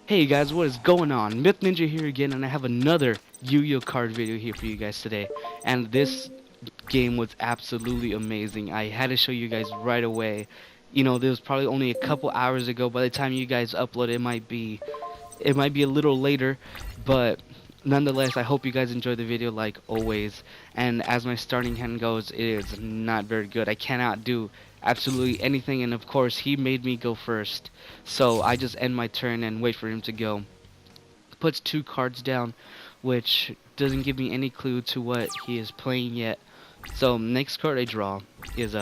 Hey guys, what is going on? Myth Ninja here again, and I have another Yu-Gi-Oh card video here for you guys today. And this game was absolutely amazing. I had to show you guys right away. You know, this was probably only a couple hours ago. By the time you guys upload, it might be a little later, but nonetheless, I hope you guys enjoy the video like always. And as my starting hand goes, it is not very good. I cannot do absolutely anything, and of course, he made me go first. So I just end my turn and wait for him to go. Puts two cards down, which doesn't give me any clue to what he is playing yet. So next card I draw is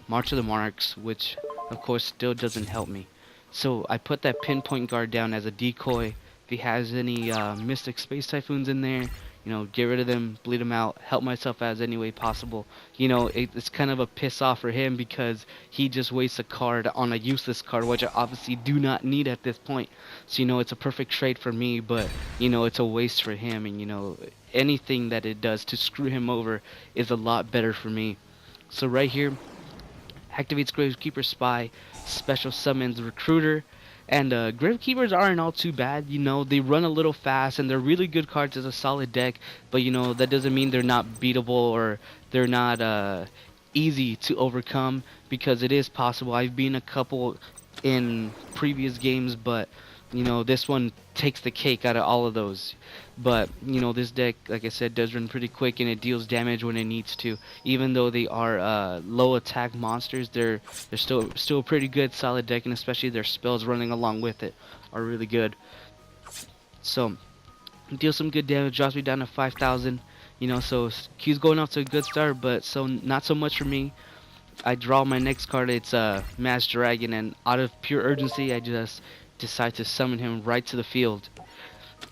March of the Monarchs, which of course still doesn't help me. So I put that pinpoint guard down as a decoy. If he has any Mystic Space Typhoons in there, you know, get rid of them, bleed them out, help myself out as any way possible. You know, it's kind of a piss off for him because he just wastes a card on a useless card, which I obviously do not need at this point. So, you know, it's a perfect trade for me, but, you know, it's a waste for him, and, you know, anything that it does to screw him over is a lot better for me. So right here, activates Gravekeeper Spy, special summons Recruiter, and Gravekeepers aren't all too bad. You know, they run a little fast, and they're really good cards as a solid deck, but you know, that doesn't mean they're not beatable or they're not easy to overcome, because it is possible. I've been a couple in previous games, but you know, this one takes the cake out of all of those. But you know, this deck, like I said, does run pretty quick, and it deals damage when it needs to. Even though they are low attack monsters, they're still a pretty good solid deck, and especially their spells running along with it are really good. So deals some good damage, drops me down to 5,000. You know, so Q's going off to a good start, but so not so much for me. I draw my next card. It's Mass Dragon, and out of pure urgency, I just decide to summon him right to the field.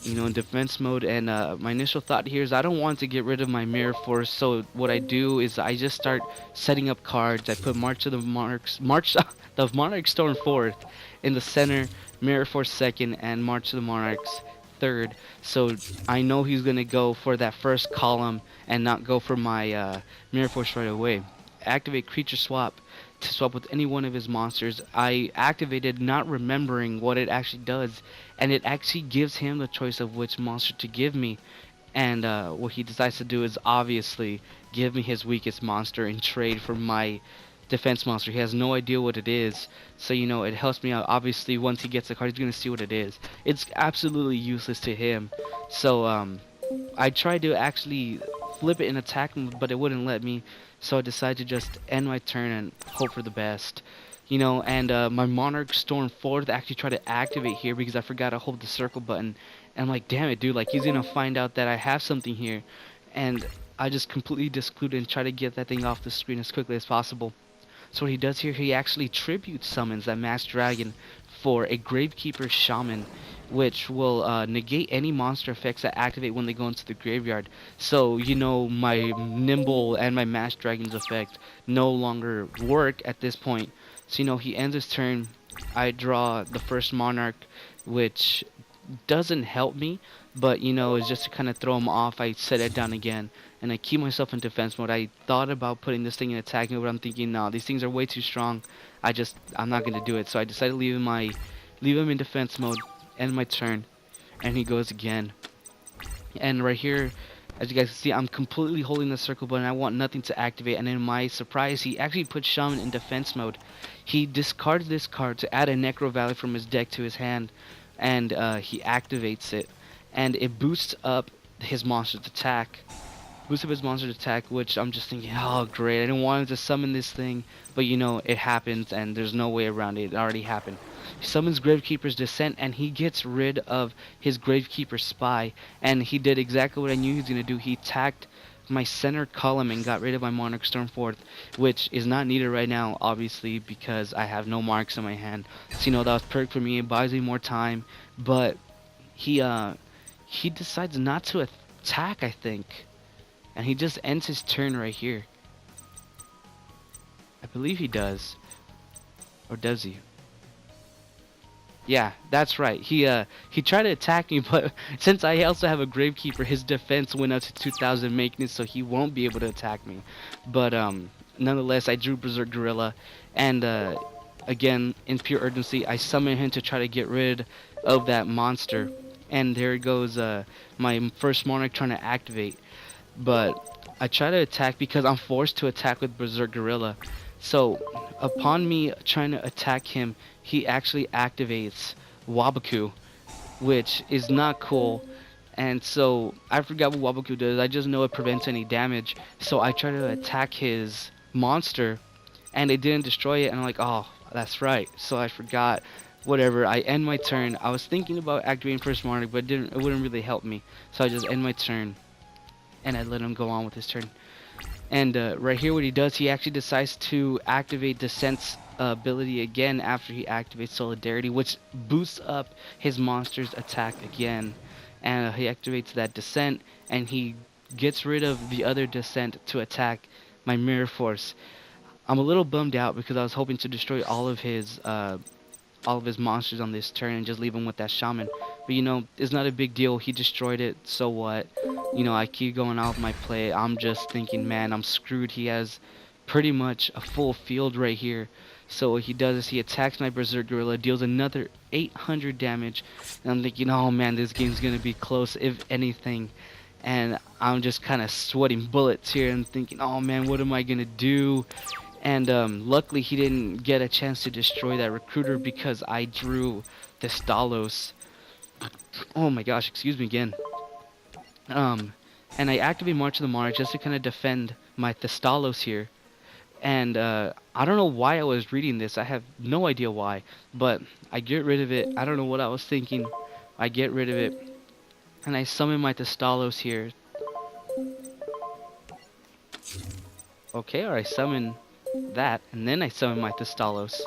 You know, in defense mode, and my initial thought here is I don't want to get rid of my Mirror Force, so what I do is I just start setting up cards. I put March of the Monarchs, the Monarch Storm 4th in the center, Mirror Force 2nd, and March of the Monarchs 3rd. So I know he's gonna go for that first column and not go for my Mirror Force right away. Activate Creature Swap to swap with any one of his monsters. I activated not remembering what it actually does, and it actually gives him the choice of which monster to give me. And what he decides to do is obviously give me his weakest monster in trade for my defense monster. He has no idea what it is, so you know, it helps me out. Obviously, once he gets the card, he's gonna see what it is. It's absolutely useless to him. So I tried to actually flip it in attack mode, but it wouldn't let me. So I decided to just end my turn and hope for the best. You know, and my Monarch Storm 4th actually tried to activate here because I forgot to hold the circle button. And I'm like, damn it, dude, like he's gonna find out that I have something here. And I just completely discluded and try to get that thing off the screen as quickly as possible. So what he does here, he actually tribute summons that Mass Dragon for a Gravekeeper Shaman, which will negate any monster effects that activate when they go into the graveyard. So, you know, my Nimble and my Mass Dragon's effect no longer work at this point. So, you know, he ends his turn. I draw the first Monarch, which doesn't help me, but you know, it's just to kind of throw him off. I set it down again, and I keep myself in defense mode. I thought about putting this thing in attack mode, but I'm thinking, no, these things are way too strong. I'm not gonna do it. So I decided to leave him in defense mode, end my turn, and he goes again. And right here, as you guys can see, I'm completely holding the circle button. I want nothing to activate, and in my surprise, he actually puts Shaman in defense mode. He discards this card to add a Necro Valley from his deck to his hand, and he activates it, and it boosts up his monster's attack. Boosts up his monster's attack, which I'm just thinking, oh great, I didn't want him to summon this thing, but you know, it happens, and there's no way around it. It already happened. He summons Gravekeeper's Descent, and he gets rid of his Gravekeeper Spy, and he did exactly what I knew he was going to do. He attacked my center column and got rid of my Monarch Storm 4th, which is not needed right now, obviously, because I have no marks in my hand. So, you know, that was perfect for me. It buys me more time, but he decides not to attack, I think, and he just ends his turn right here. I believe he does. Or does he? Yeah, that's right. He tried to attack me, but since I also have a Gravekeeper, his defense went up to 2,000 maintenance, so he won't be able to attack me. But nonetheless, I drew Berserk Gorilla, and again, in pure urgency, I summon him to try to get rid of that monster. And there goes my first Monarch trying to activate. But I try to attack because I'm forced to attack with Berserk Gorilla. So upon me trying to attack him, he actually activates Wabaku, which is not cool. And so I forgot what Wabaku does. I just know it prevents any damage. So I try to attack his monster, and it didn't destroy it. And I'm like, oh, that's right. So I forgot. Whatever. I end my turn. I was thinking about activating first Monarch, but it wouldn't really help me. So I just end my turn, and I let him go on with his turn. And right here, what he does, he actually decides to activate Descent's ability again after he activates Solidarity, which boosts up his monster's attack again. And he activates that Descent, and he gets rid of the other Descent to attack my Mirror Force. I'm a little bummed out because I was hoping to destroy all of his monsters on this turn and just leave him with that shaman. But you know, it's not a big deal. He destroyed it, so what? You know, I keep going out with my play. I'm just thinking, man, I'm screwed. He has pretty much a full field right here. So what he does is he attacks my Berserk Gorilla, deals another 800 damage, and I'm thinking, oh man, this game's gonna be close, if anything. And I'm just kind of sweating bullets here and thinking, oh man, what am I gonna do? And luckily he didn't get a chance to destroy that recruiter because I drew the Stalos. Oh my gosh, excuse me again. And I activate March of the Monarch just to kind of defend my Thestalos here. And I don't know why I was reading this. I have no idea why. But I get rid of it. I don't know what I was thinking. I get rid of it. And I summon my Thestalos here. Okay, or I summon that. And then I summon my Thestalos.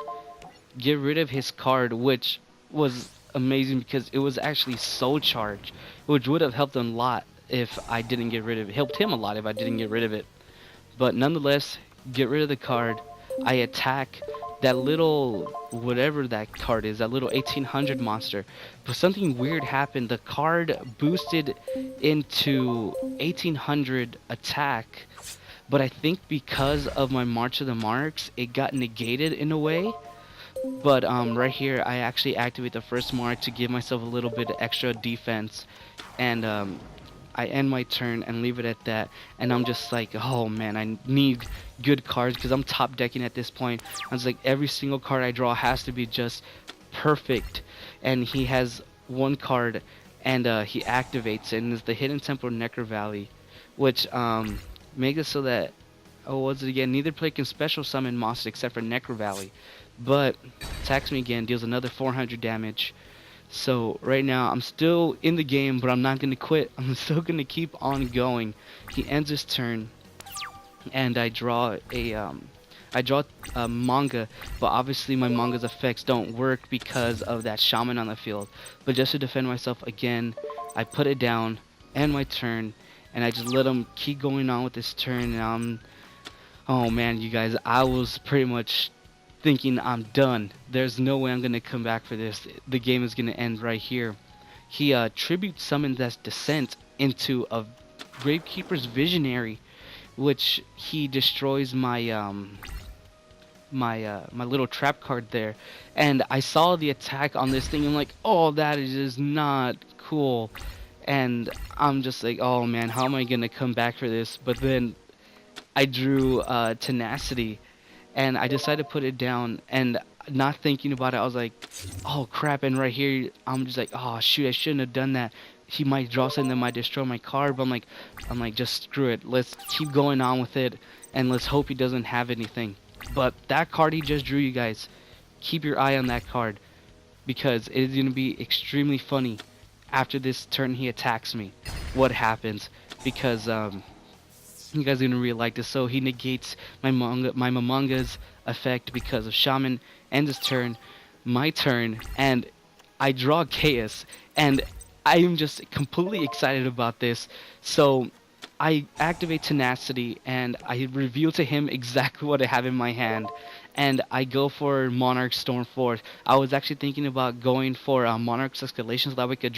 Get rid of his card, which was amazing because it was actually Soul Charge, which would have helped him a lot if I didn't get rid of it. Helped him a lot if I didn't get rid of it. But nonetheless, get rid of the card. I attack that little, whatever that card is, that little 1800 monster. But something weird happened. The card boosted into 1800 attack. But I think because of my March of the Monarchs, it got negated in a way. But right here, I actually activate the first Monarch to give myself a little bit of extra defense. And I end my turn and leave it at that. And I'm just like, oh man, I need good cards because I'm top decking at this point. I was like, every single card I draw has to be just perfect. And he has one card, and he activates it, and it's the Hidden Temple of Necro Valley, which makes it so that, oh, what's it again? Neither player can special summon monsters except for Necro Valley. But attacks me again, deals another 400 damage. So right now I'm still in the game, but I'm not gonna quit. I'm still gonna keep on going. He ends his turn, and I draw a manga, but obviously my manga's effects don't work because of that shaman on the field. But just to defend myself again, I put it down, end my turn, and I just let him keep going on with this turn. And oh man, you guys, I was pretty much thinking I'm done. There's no way I'm gonna come back for this. The game is gonna end right here. He tribute summons that Descent into a Gravekeeper's Visionary, which he destroys my my little trap card there. And I saw the attack on this thing. I'm like, oh, that is just not cool. And I'm just like, oh man, how am I gonna come back for this? But then I drew Tenacity, and I decided to put it down, and not thinking about it, I was like, oh crap. And right here I'm just like, oh shoot, I shouldn't have done that. He might draw something that might destroy my card. But I'm like, just screw it, let's keep going on with it, and let's hope he doesn't have anything. But that card he just drew, you guys, keep your eye on that card, because it is going to be extremely funny after this turn he attacks me, what happens. Because you guys are gonna really like this. So he negates my Mamanga's effect because of Shaman, ends his turn, my turn, and I draw Chaos, and I am just completely excited about this. So I activate Tenacity, and I reveal to him exactly what I have in my hand, and I go for Monarch Stormforce. I was actually thinking about going for Monarch's Escalation so that we could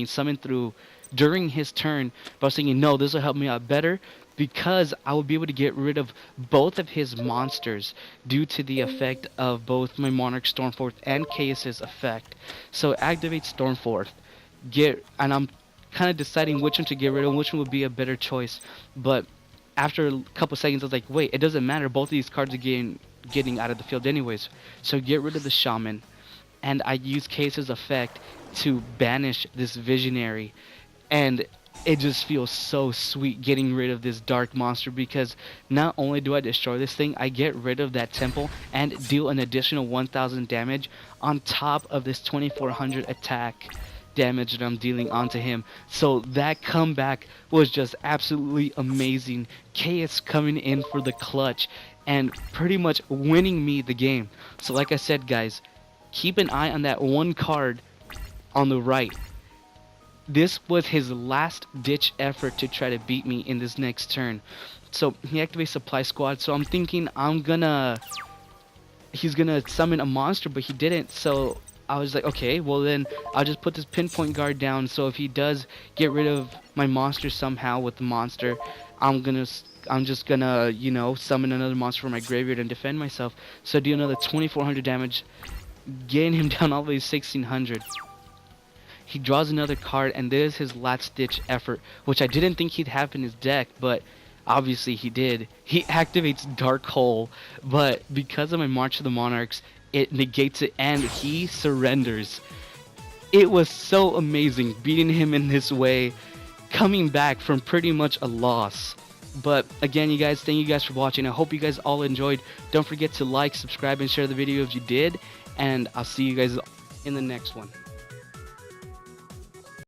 summon through during his turn, but I was thinking, no, this will help me out better, because I would be able to get rid of both of his monsters due to the effect of both my Monarch Stormforth and Chaos's effect. So activate Stormforth, and I'm kind of deciding which one to get rid of, which one would be a better choice. But after a couple seconds, I was like, wait, it doesn't matter. Both of these cards are getting out of the field anyways. So get rid of the Shaman, and I use Chaos's effect to banish this Visionary, and it just feels so sweet getting rid of this dark monster, because not only do I destroy this thing, I get rid of that temple and deal an additional 1000 damage on top of this 2400 attack damage that I'm dealing onto him. So that comeback was just absolutely amazing. Chaos coming in for the clutch and pretty much winning me the game. So like I said, guys, keep an eye on that one card on the right. This was his last ditch effort to try to beat me in this next turn. So he activates Supply Squad, so I'm thinking he's gonna summon a monster, but he didn't. So I was like, okay, well then I'll just put this pinpoint guard down, so if he does get rid of my monster somehow with the monster, I'm just gonna, you know, summon another monster from my graveyard and defend myself. So I do another 2400 damage, getting him down all the way to 1600. He draws another card, and this is his last ditch effort, which I didn't think he'd have in his deck, but obviously he did. He activates Dark Hole, but because of my March of the Monarchs, it negates it and he surrenders. It was so amazing beating him in this way, coming back from pretty much a loss. But again, you guys, thank you guys for watching. I hope you guys all enjoyed. Don't forget to like, subscribe, and share the video if you did, and I'll see you guys in the next one.